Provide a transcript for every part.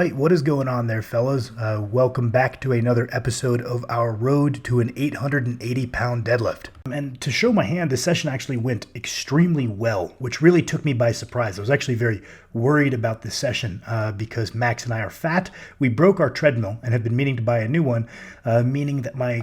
Right, what is going on there, fellas? Welcome back to another episode of our road to an 880-pound deadlift. And to show my hand, this session actually went extremely well, which really took me by surprise. I was actually very worried about this session because Max and I are fat. We broke our treadmill and have been meaning to buy a new one, meaning that my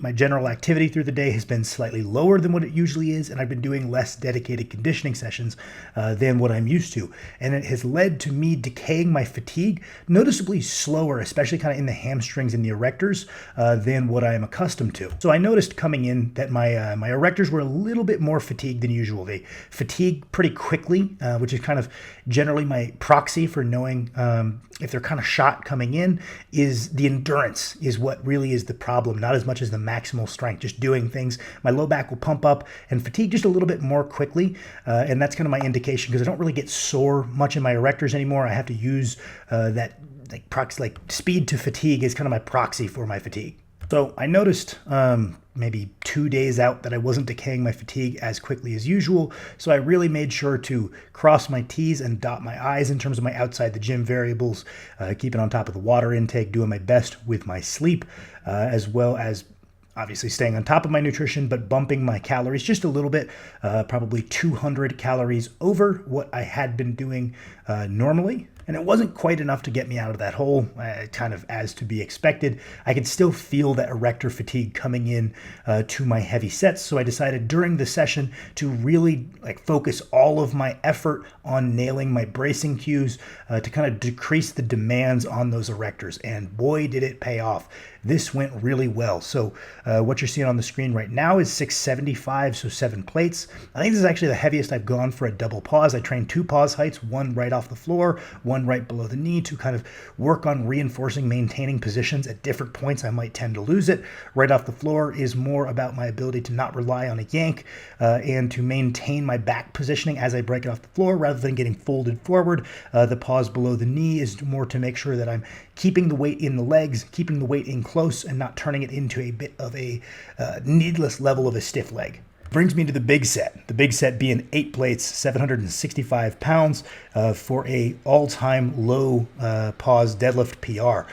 my general activity through the day has been slightly lower than what it usually is, and I've been doing less dedicated conditioning sessions than what I'm used to. And it has led to me decaying my fatigue noticeably slower, especially kind of in the hamstrings and the erectors, than what I am accustomed to. So I noticed coming in that my erectors were a little bit more fatigued than usual. They fatigue pretty quickly, which is kind of generally my proxy for knowing if they're kind of shot coming in. Is the endurance is what really is the problem, not as much as the maximal strength. Just doing things, my low back will pump up and fatigue just a little bit more quickly, and that's kind of my indication because I don't really get sore much in my erectors anymore. I have to use that speed to fatigue is kind of my proxy for my fatigue. So I noticed maybe 2 days out that I wasn't decaying my fatigue as quickly as usual. So I really made sure to cross my T's and dot my I's in terms of my outside the gym variables, keeping on top of the water intake, doing my best with my sleep, as well as obviously staying on top of my nutrition, but bumping my calories just a little bit, probably 200 calories over what I had been doing normally. And it wasn't quite enough to get me out of that hole, kind of as to be expected. I could still feel that erector fatigue coming in to my heavy sets. So I decided during the session to really focus all of my effort on nailing my bracing cues to kind of decrease the demands on those erectors. And boy, did it pay off. This went really well. So what you're seeing on the screen right now is 675, so 7 plates. I think this is actually the heaviest I've gone for a double pause. I trained 2 pause heights, one right off the floor, one right below the knee, to kind of work on reinforcing, maintaining positions at different points. I might tend to lose it. Right off the floor is more about my ability to not rely on a yank and to maintain my back positioning as I break it off the floor rather than getting folded forward. The pause below the knee is more to make sure that I'm keeping the weight in the legs, keeping the weight in close, and not turning it into a bit of a needless level of a stiff leg. Brings me to the big set being 8 plates, 765 pounds for a all-time low pause deadlift PR.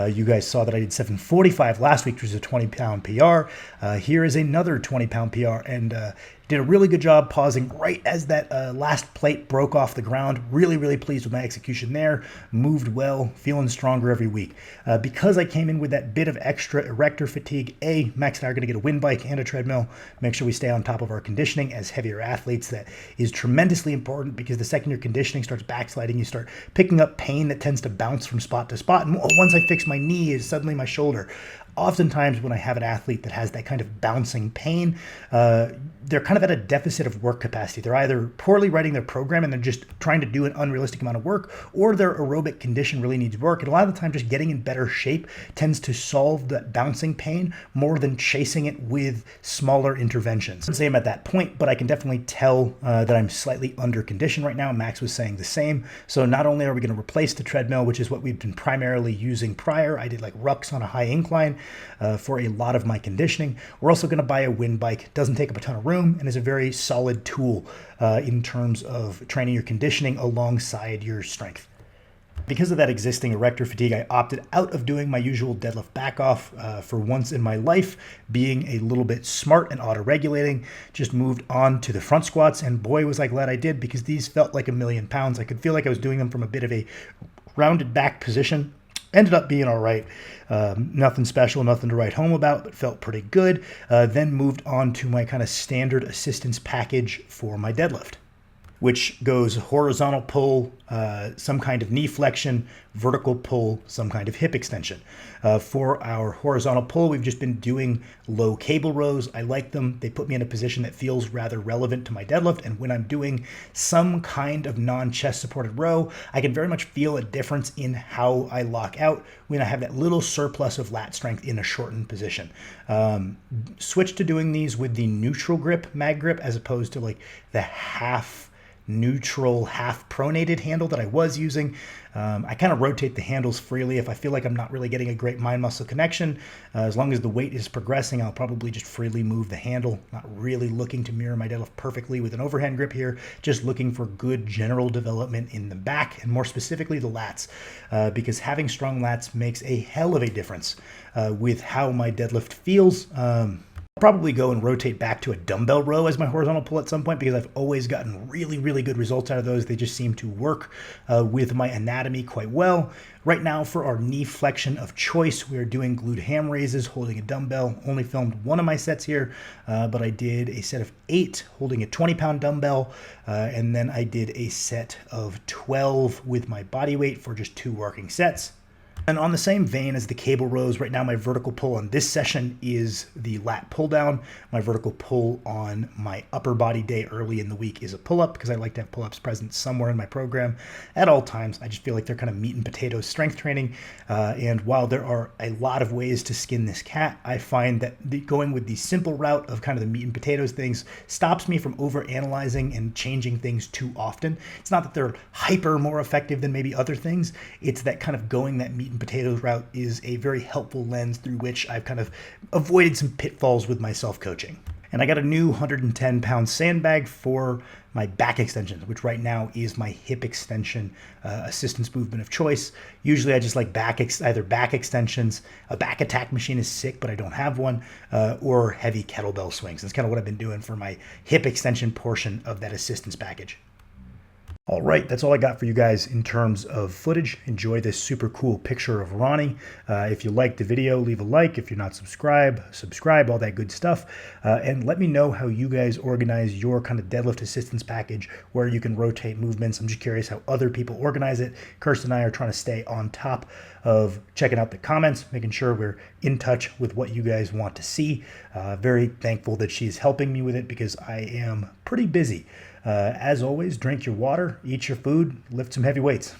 You guys saw that I did 745 last week, which was a 20-pound PR. Here is another 20-pound PR, and did a really good job pausing right as that last plate broke off the ground. Really pleased with my execution there. Moved well, feeling stronger every week. Because I came in with that bit of extra erector fatigue, Max and I are going to get a wind bike and a treadmill. Make sure we stay on top of our conditioning as heavier athletes. That is tremendously important because the second your conditioning starts backsliding, you start picking up pain that tends to bounce from spot to spot. And once I fix my knee, is suddenly my shoulder. Oftentimes when I have an athlete that has that kind of bouncing pain, they're kind of at a deficit of work capacity. They're either poorly writing their program and they're just trying to do an unrealistic amount of work, or their aerobic condition really needs work. And a lot of the time just getting in better shape tends to solve that bouncing pain more than chasing it with smaller interventions. I'd say I'm at that point, but I can definitely tell that I'm slightly under conditioned right now. Max was saying the same. So not only are we going to replace the treadmill, which is what we've been primarily using prior, I did rucks on a high incline for a lot of my conditioning. We're also going to buy a wind bike. Doesn't take up a ton of room and is a very solid tool in terms of training your conditioning alongside your strength. Because of that existing erector fatigue, I opted out of doing my usual deadlift back off for once in my life, being a little bit smart and auto-regulating. Just moved on to the front squats, and boy, was I glad I did, because these felt like 1,000,000 pounds. I could feel like I was doing them from a bit of a rounded back position. Ended up being all right. Nothing special, nothing to write home about, but felt pretty good. Then moved on to my kind of standard assistance package for my deadlift, which goes horizontal pull, some kind of knee flexion, vertical pull, some kind of hip extension. For our horizontal pull, we've just been doing low cable rows. I like them. They put me in a position that feels rather relevant to my deadlift. And when I'm doing some kind of non-chest supported row, I can very much feel a difference in how I lock out when I have that little surplus of lat strength in a shortened position. Switch to doing these with the neutral grip mag grip as opposed to the half neutral half pronated handle that I was using. I kind of rotate the handles freely if I feel like I'm not really getting a great mind-muscle connection. As long as the weight is progressing, I'll probably just freely move the handle, not really looking to mirror my deadlift perfectly with an overhand grip here, just looking for good general development in the back and more specifically the lats, because having strong lats makes a hell of a difference with how my deadlift feels. Probably go and rotate back to a dumbbell row as my horizontal pull at some point because I've always gotten really good results out of those. They just seem to work with my anatomy quite well. Right now for our knee flexion of choice, we are doing glute ham raises holding a dumbbell. Only filmed one of my sets here, but I did a set of 8 holding a 20-pound dumbbell, and then I did a set of 12 with my body weight for just 2 working sets. And on the same vein as the cable rows, right now my vertical pull on this session is the lat pull down. My vertical pull on my upper body day early in the week is a pull-up because I like to have pull-ups present somewhere in my program at all times. I just feel like they're kind of meat and potatoes strength training. And while there are a lot of ways to skin this cat, I find that going with the simple route of kind of the meat and potatoes things stops me from overanalyzing and changing things too often. It's not that they're hyper more effective than maybe other things. It's that kind of going that meat and potatoes route is a very helpful lens through which I've kind of avoided some pitfalls with my self-coaching. And I got a new 110-pound sandbag for my back extensions, which right now is my hip extension assistance movement of choice. Usually I just like either back extensions, a back attack machine is sick, but I don't have one, or heavy kettlebell swings. That's kind of what I've been doing for my hip extension portion of that assistance package. All right, that's all I got for you guys in terms of footage. Enjoy this super cool picture of Ronnie. If you liked the video, leave a like. If you're not subscribed, subscribe, all that good stuff. And let me know how you guys organize your kind of deadlift assistance package where you can rotate movements. I'm just curious how other people organize it. Kirsten and I are trying to stay on top of checking out the comments, making sure we're in touch with what you guys want to see. Very thankful that she's helping me with it because I am pretty busy. As always, drink your water, eat your food, lift some heavy weights.